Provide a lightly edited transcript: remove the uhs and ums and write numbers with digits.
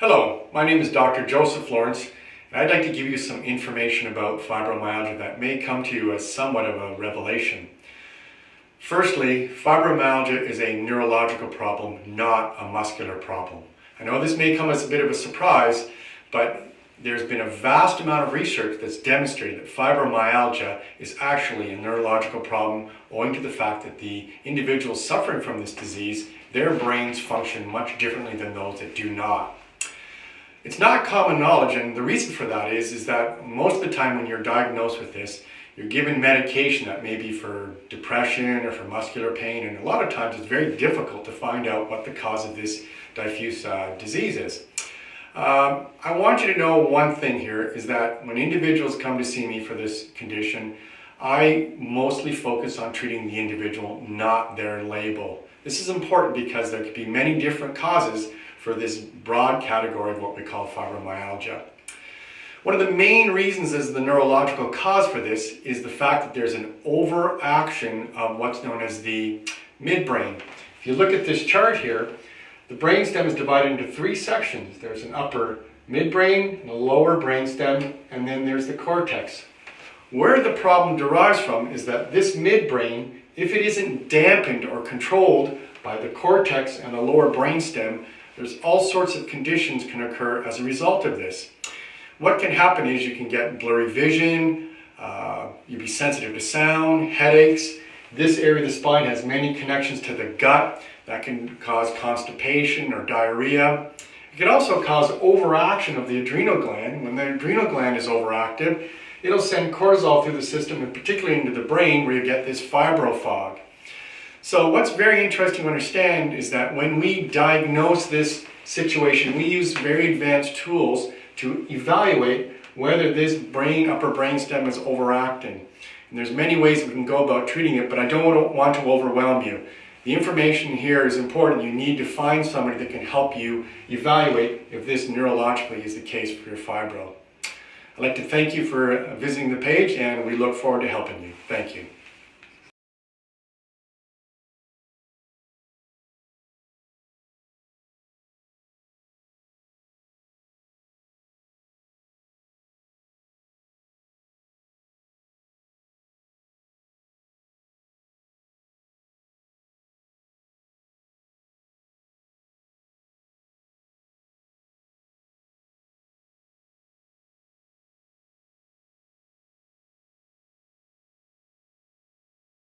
Hello, my name is Dr. Joseph Lawrence, and I'd like to give you some information about fibromyalgia that may come to you as somewhat of a revelation. Firstly, fibromyalgia is a neurological problem, not a muscular problem. I know this may come as a bit of a surprise, but there's been a vast amount of research that's demonstrated that fibromyalgia is actually a neurological problem owing to the fact that the individuals suffering from this disease, their brains function much differently than those that do not. It's not common knowledge, and the reason for that is that most of the time when you're diagnosed with this, you're given medication that may be for depression or for muscular pain, and a lot of times it's very difficult to find out what the cause of this diffuse disease is. I want you to know one thing here is that when individuals come to see me for this condition, I mostly focus on treating the individual, not their label. This is important because there could be many different causes for this broad category of what we call fibromyalgia. One of the main reasons as the neurological cause for this is the fact that there's an overaction of what's known as the midbrain. If you look at this chart here, the brainstem is divided into three sections. There's an upper midbrain, and a lower brainstem, and then there's the cortex. Where the problem derives from is that this midbrain, if it isn't dampened or controlled by the cortex and the lower brainstem, there's all sorts of conditions can occur as a result of this. What can happen is you can get blurry vision, you'll be sensitive to sound, headaches. This area of the spine has many connections to the gut that can cause constipation or diarrhea. It can also cause overaction of the adrenal gland. When the adrenal gland is overactive, it'll send cortisol through the system and particularly into the brain where you get this fibro fog. So what's very interesting to understand is that when we diagnose this situation, we use very advanced tools to evaluate whether this upper brainstem is overacting. And there's many ways we can go about treating it, but I don't want to overwhelm you. The information here is important. You need to find somebody that can help you evaluate if this neurologically is the case for your fibro. I'd like to thank you for visiting the page, and we look forward to helping you. Thank you.